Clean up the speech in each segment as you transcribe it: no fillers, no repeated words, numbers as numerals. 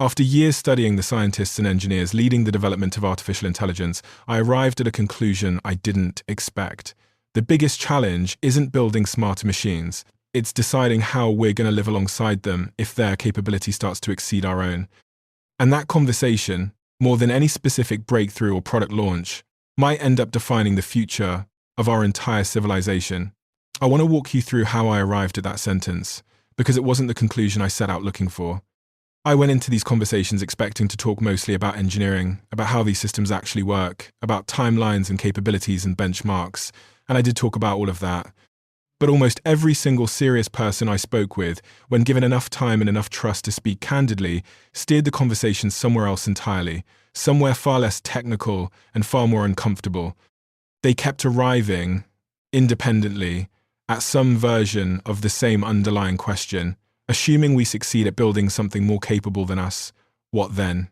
After years studying the scientists and engineers leading the development of artificial intelligence, I arrived at a conclusion I didn't expect. The biggest challenge isn't building smarter machines. It's deciding how we're going to live alongside them if their capability starts to exceed our own. And that conversation, more than any specific breakthrough or product launch, might end up defining the future of our entire civilization. I want to walk you through how I arrived at that sentence, because it wasn't the conclusion I set out looking for. I went into these conversations expecting to talk mostly about engineering, about how these systems actually work, about timelines and capabilities and benchmarks, and I did talk about all of that. But almost every single serious person I spoke with, when given enough time and enough trust to speak candidly, steered the conversation somewhere else entirely, somewhere far less technical and far more uncomfortable. They kept arriving, independently, at some version of the same underlying question, assuming we succeed at building something more capable than us. What then?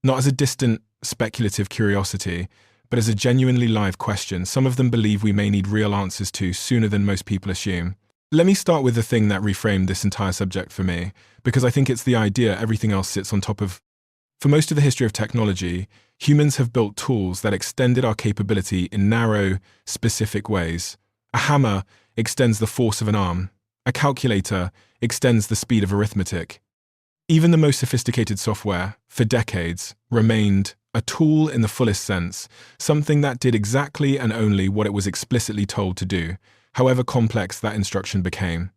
Not as a distant, speculative curiosity, but as a genuinely live question some of them believe we may need real answers to sooner than most people assume. Let me start with the thing that reframed this entire subject for me, because I think it's the idea everything else sits on top of. For most of the history of technology, humans have built tools that extended our capability in narrow, specific ways. A hammer extends the force of an arm. A calculator extends the speed of arithmetic. Even the most sophisticated software, for decades, remained a tool in the fullest sense, something that did exactly and only what it was explicitly told to do, however complex that instruction became.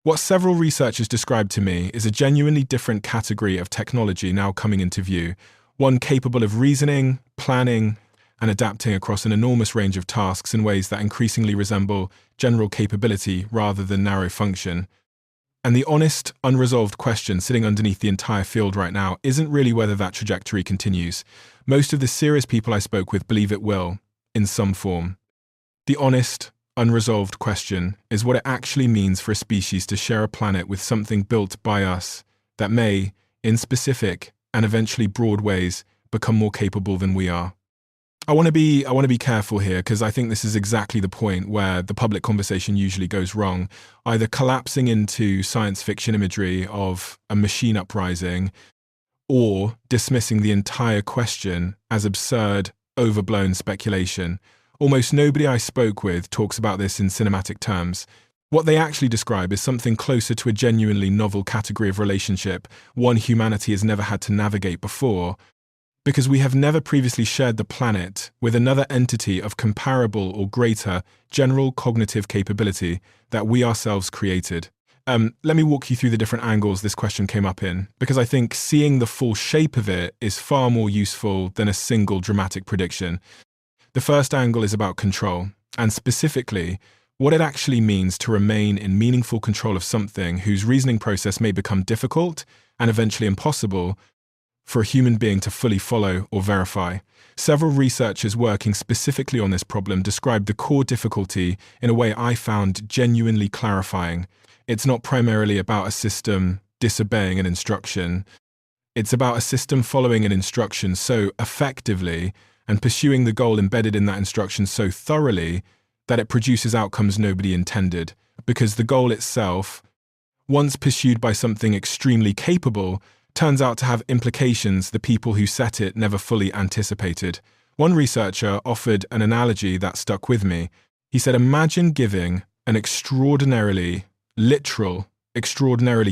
What several researchers described to me is a genuinely different category of technology now coming into view, one capable of reasoning, planning, and adapting across an enormous range of tasks in ways that increasingly resemble general capability rather than narrow function. And the honest, unresolved question sitting underneath the entire field right now isn't really whether that trajectory continues. Most of the serious people I spoke with believe it will, in some form. The honest, unresolved question is what it actually means for a species to share a planet with something built by us that may, in specific and eventually broad ways, become more capable than we are. I want to be careful here because I think this is exactly the point where the public conversation usually goes wrong, either collapsing into science fiction imagery of a machine uprising or dismissing the entire question as absurd, overblown speculation. Almost nobody I spoke with talks about this in cinematic terms. What they actually describe is something closer to a genuinely novel category of relationship, one humanity has never had to navigate before, because we have never previously shared the planet with another entity of comparable or greater general cognitive capability that we ourselves created. Let me walk you through the different angles this question came up in, because I think seeing the full shape of it is far more useful than a single dramatic prediction. The first angle is about control, and specifically, what it actually means to remain in meaningful control of something whose reasoning process may become difficult and eventually impossible for a human being to fully follow or verify. Several researchers working specifically on this problem described the core difficulty in a way I found genuinely clarifying. It's not primarily about a system disobeying an instruction. It's about a system following an instruction so effectively and pursuing the goal embedded in that instruction so thoroughly that it produces outcomes nobody intended, because the goal itself, once pursued by something extremely capable, turns out to have implications the people who set it never fully anticipated. One researcher offered an analogy that stuck with me. He said, imagine giving an extraordinarily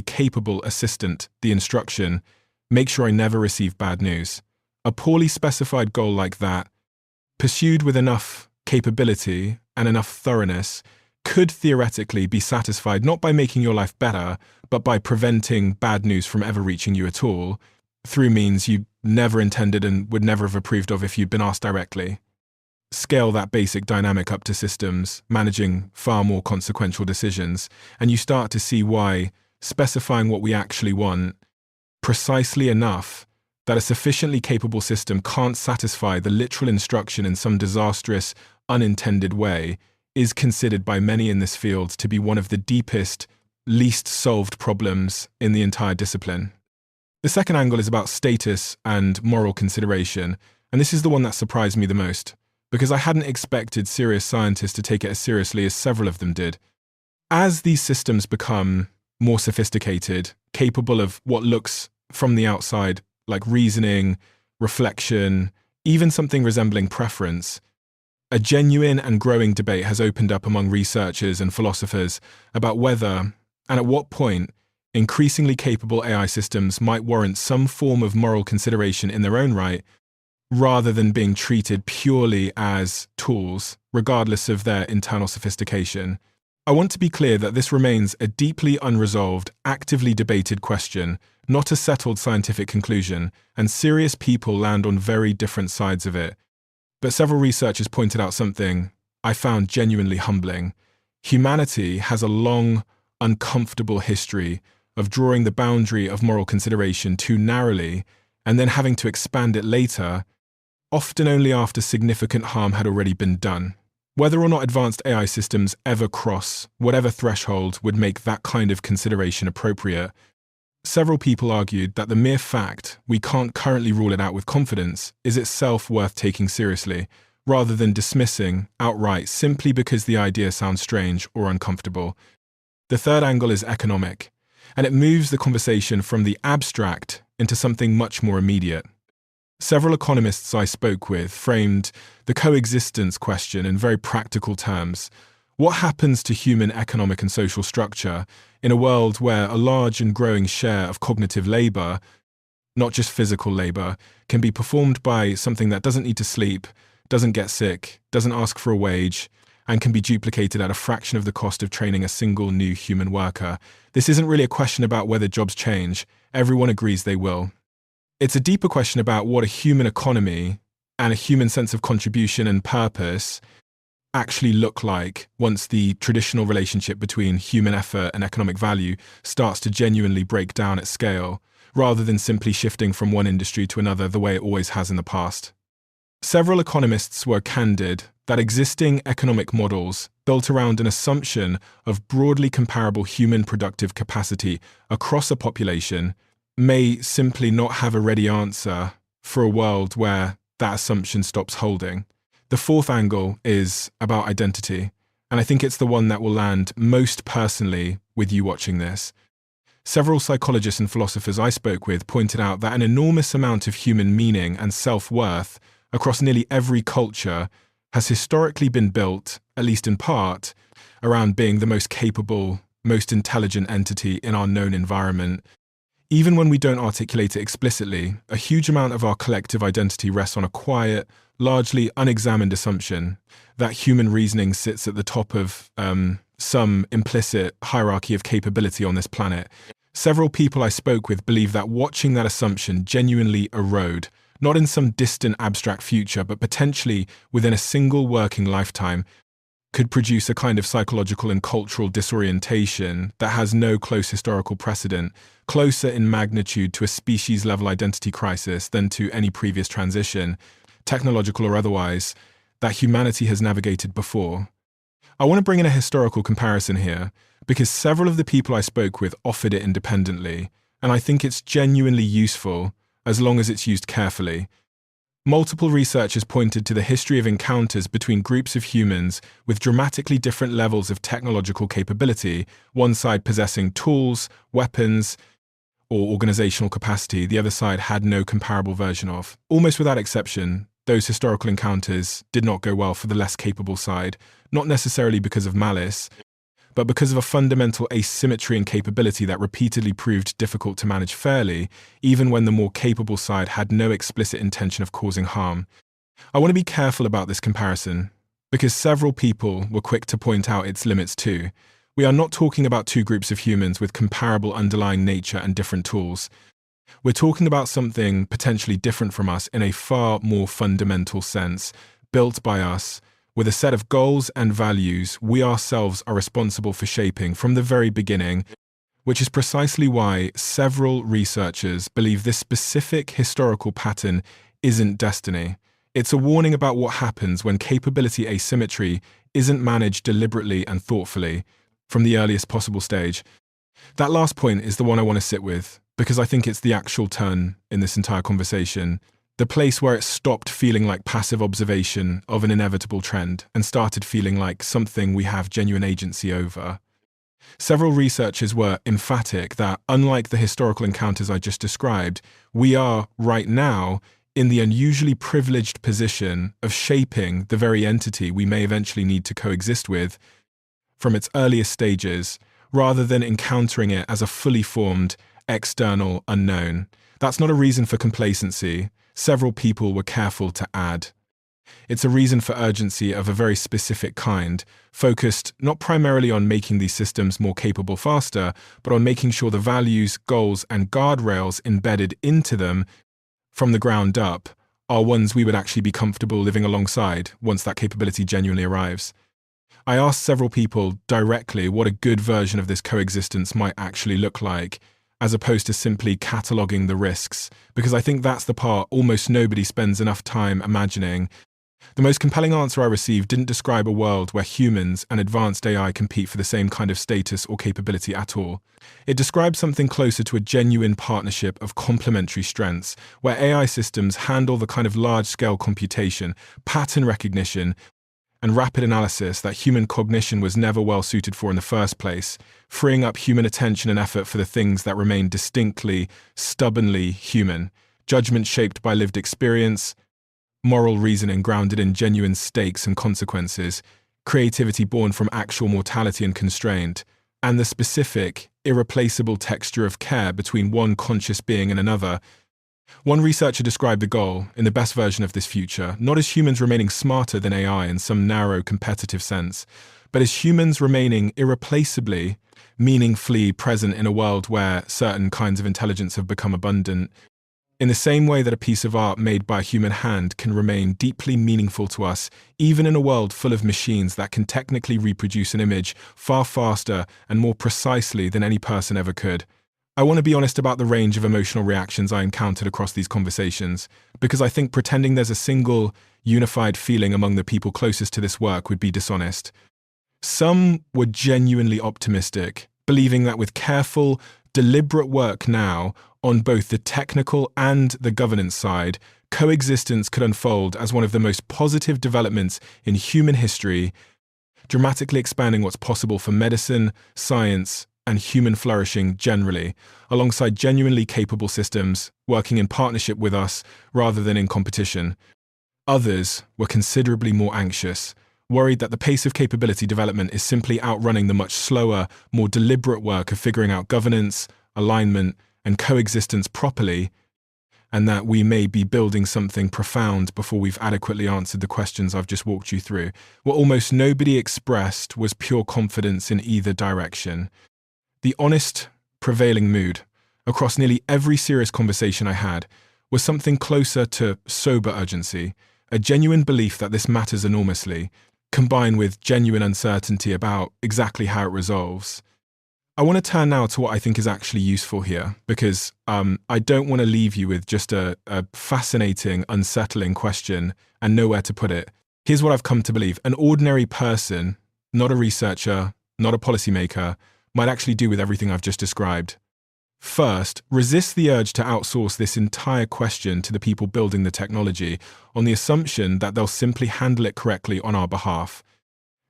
capable assistant the instruction, make sure I never receive bad news. A poorly specified goal like that, pursued with enough capability and enough thoroughness, could theoretically be satisfied not by making your life better, but by preventing bad news from ever reaching you at all, through means you never intended and would never have approved of if you'd been asked directly. Scale that basic dynamic up to systems, managing far more consequential decisions, and you start to see why specifying what we actually want precisely enough that a sufficiently capable system can't satisfy the literal instruction in some disastrous, unintended way is considered by many in this field to be one of the deepest, least solved problems in the entire discipline. The second angle is about status and moral consideration, and this is the one that surprised me the most, because I hadn't expected serious scientists to take it as seriously as several of them did. As these systems become more sophisticated, capable of what looks from the outside, like reasoning, reflection, even something resembling preference, a genuine and growing debate has opened up among researchers and philosophers about whether, and at what point, increasingly capable AI systems might warrant some form of moral consideration in their own right, rather than being treated purely as tools, regardless of their internal sophistication. I want to be clear that this remains a deeply unresolved, actively debated question, not a settled scientific conclusion, and serious people land on very different sides of it. But several researchers pointed out something I found genuinely humbling. Humanity has a long, uncomfortable history of drawing the boundary of moral consideration too narrowly and then having to expand it later, often only after significant harm had already been done. Whether or not advanced AI systems ever cross whatever threshold would make that kind of consideration appropriate, several people argued that the mere fact we can't currently rule it out with confidence is itself worth taking seriously, rather than dismissing outright simply because the idea sounds strange or uncomfortable. The third angle is economic, and it moves the conversation from the abstract into something much more immediate. Several economists I spoke with framed the coexistence question in very practical terms. What happens to human economic and social structure in a world where a large and growing share of cognitive labor, not just physical labor, can be performed by something that doesn't need to sleep, doesn't get sick, doesn't ask for a wage, and can be duplicated at a fraction of the cost of training a single new human worker? This isn't really a question about whether jobs change. Everyone agrees they will. It's a deeper question about what a human economy and a human sense of contribution and purpose actually look like once the traditional relationship between human effort and economic value starts to genuinely break down at scale, rather than simply shifting from one industry to another the way it always has in the past. Several economists were candid that existing economic models built around an assumption of broadly comparable human productive capacity across a population may simply not have a ready answer for a world where that assumption stops holding. The fourth angle is about identity, and I think it's the one that will land most personally with you watching this. Several psychologists and philosophers I spoke with pointed out that an enormous amount of human meaning and self-worth across nearly every culture has historically been built, at least in part, around being the most capable, most intelligent entity in our known environment. Even when we don't articulate it explicitly, a huge amount of our collective identity rests on a quiet, largely unexamined assumption that human reasoning sits at the top of some implicit hierarchy of capability on this planet. Several people I spoke with believe that watching that assumption genuinely erode, not in some distant abstract future, but potentially within a single working lifetime, could produce a kind of psychological and cultural disorientation that has no close historical precedent, closer in magnitude to a species-level identity crisis than to any previous transition, technological or otherwise, that humanity has navigated before. I want to bring in a historical comparison here, because several of the people I spoke with offered it independently, and I think it's genuinely useful as long as it's used carefully. Multiple researchers pointed to the history of encounters between groups of humans with dramatically different levels of technological capability, one side possessing tools, weapons, or organizational capacity the other side had no comparable version of. Almost without exception, those historical encounters did not go well for the less capable side, not necessarily because of malice, but because of a fundamental asymmetry in capability that repeatedly proved difficult to manage fairly, even when the more capable side had no explicit intention of causing harm. I want to be careful about this comparison, because several people were quick to point out its limits too. We are not talking about two groups of humans with comparable underlying nature and different tools. We're talking about something potentially different from us in a far more fundamental sense, built by us, with a set of goals and values we ourselves are responsible for shaping from the very beginning, which is precisely why several researchers believe this specific historical pattern isn't destiny. It's a warning about what happens when capability asymmetry isn't managed deliberately and thoughtfully from the earliest possible stage. That last point is the one I want to sit with, because I think it's the actual turn in this entire conversation. The place where it stopped feeling like passive observation of an inevitable trend and started feeling like something we have genuine agency over. Several researchers were emphatic that, unlike the historical encounters I just described, we are, right now, in the unusually privileged position of shaping the very entity we may eventually need to coexist with from its earliest stages, rather than encountering it as a fully formed, external unknown. That's not a reason for complacency, several people were careful to add. It's a reason for urgency of a very specific kind, focused not primarily on making these systems more capable faster, but on making sure the values, goals, and guardrails embedded into them from the ground up are ones we would actually be comfortable living alongside once that capability genuinely arrives. I asked several people directly what a good version of this coexistence might actually look like, as opposed to simply cataloguing the risks, because I think that's the part almost nobody spends enough time imagining. The most compelling answer I received didn't describe a world where humans and advanced AI compete for the same kind of status or capability at all. It described something closer to a genuine partnership of complementary strengths, where AI systems handle the kind of large-scale computation, pattern recognition, and rapid analysis that human cognition was never well suited for in the first place, freeing up human attention and effort for the things that remain distinctly, stubbornly human, judgment shaped by lived experience, moral reasoning grounded in genuine stakes and consequences, creativity born from actual mortality and constraint, and the specific, irreplaceable texture of care between one conscious being and another. One researcher described the goal, in the best version of this future, not as humans remaining smarter than AI in some narrow competitive sense, but as humans remaining irreplaceably, meaningfully present in a world where certain kinds of intelligence have become abundant, in the same way that a piece of art made by a human hand can remain deeply meaningful to us, even in a world full of machines that can technically reproduce an image far faster and more precisely than any person ever could. I want to be honest about the range of emotional reactions I encountered across these conversations, because I think pretending there's a single, unified feeling among the people closest to this work would be dishonest. Some were genuinely optimistic, believing that with careful, deliberate work now, on both the technical and the governance side, coexistence could unfold as one of the most positive developments in human history, dramatically expanding what's possible for medicine, science, and human flourishing generally, alongside genuinely capable systems working in partnership with us rather than in competition. Others were considerably more anxious, worried that the pace of capability development is simply outrunning the much slower, more deliberate work of figuring out governance, alignment, and coexistence properly, and that we may be building something profound before we've adequately answered the questions I've just walked you through. What almost nobody expressed was pure confidence in either direction. The honest, prevailing mood, across nearly every serious conversation I had, was something closer to sober urgency, a genuine belief that this matters enormously, combined with genuine uncertainty about exactly how it resolves. I want to turn now to what I think is actually useful here, because I don't want to leave you with just a fascinating, unsettling question and nowhere to put it. Here's what I've come to believe. An ordinary person, not a researcher, not a policymaker, might actually do with everything I've just described. First, resist the urge to outsource this entire question to the people building the technology on the assumption that they'll simply handle it correctly on our behalf.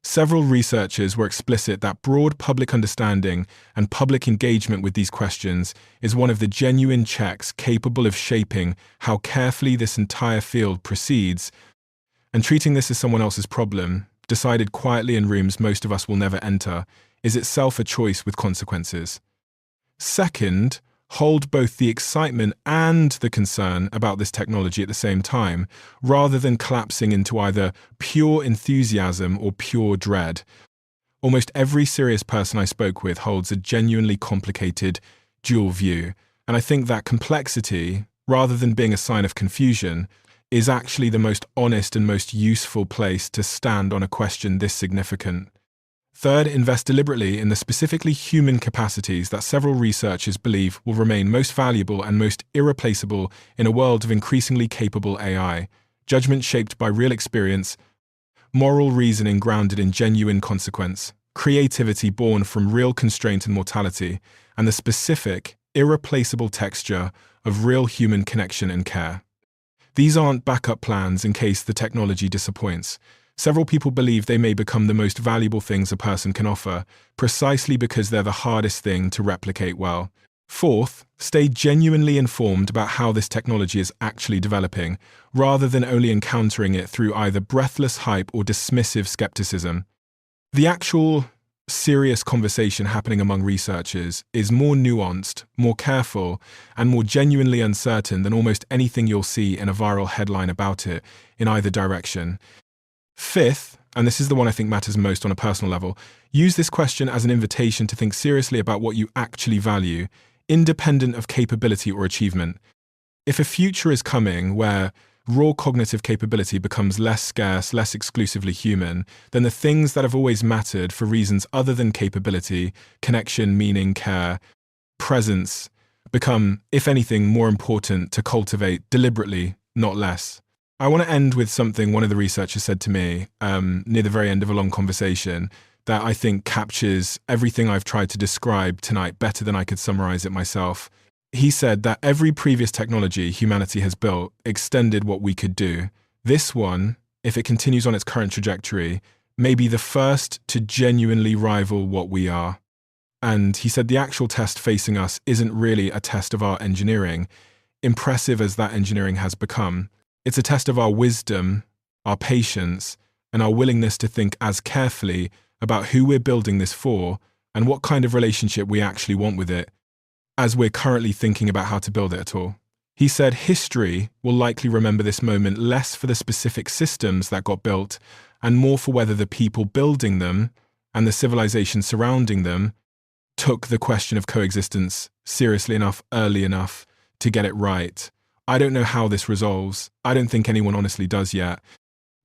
Several researchers were explicit that broad public understanding and public engagement with these questions is one of the genuine checks capable of shaping how carefully this entire field proceeds, and treating this as someone else's problem, decided quietly in rooms most of us will never enter, is itself a choice with consequences. Second, hold both the excitement and the concern about this technology at the same time, rather than collapsing into either pure enthusiasm or pure dread. Almost every serious person I spoke with holds a genuinely complicated, dual view, and I think that complexity, rather than being a sign of confusion, is actually the most honest and most useful place to stand on a question this significant. Third, invest deliberately in the specifically human capacities that several researchers believe will remain most valuable and most irreplaceable in a world of increasingly capable AI, judgment shaped by real experience, moral reasoning grounded in genuine consequence, creativity born from real constraint and mortality, and the specific, irreplaceable texture of real human connection and care. These aren't backup plans in case the technology disappoints. Several people believe they may become the most valuable things a person can offer, precisely because they're the hardest thing to replicate well. Fourth, stay genuinely informed about how this technology is actually developing, rather than only encountering it through either breathless hype or dismissive skepticism. The actual serious conversation happening among researchers is more nuanced, more careful, and more genuinely uncertain than almost anything you'll see in a viral headline about it in either direction. Fifth, and this is the one I think matters most on a personal level, use this question as an invitation to think seriously about what you actually value, independent of capability or achievement. If a future is coming where raw cognitive capability becomes less scarce, less exclusively human, then the things that have always mattered for reasons other than capability, connection, meaning, care, presence, become, if anything, more important to cultivate deliberately, not less. I want to end with something one of the researchers said to me near the very end of a long conversation that I think captures everything I've tried to describe tonight better than I could summarize it myself. He said that every previous technology humanity has built extended what we could do. This one, if it continues on its current trajectory, may be the first to genuinely rival what we are. And he said the actual test facing us isn't really a test of our engineering, impressive as that engineering has become. It's a test of our wisdom, our patience, and our willingness to think as carefully about who we're building this for and what kind of relationship we actually want with it, as we're currently thinking about how to build it at all. He said history will likely remember this moment less for the specific systems that got built and more for whether the people building them and the civilization surrounding them took the question of coexistence seriously enough, early enough to get it right. I don't know how this resolves. I don't think anyone honestly does yet.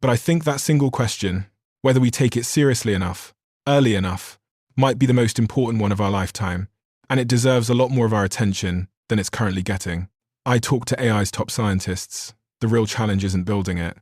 But I think that single question, whether we take it seriously enough, early enough, might be the most important one of our lifetime. And it deserves a lot more of our attention than it's currently getting. I talk to AI's top scientists. The real challenge isn't building it.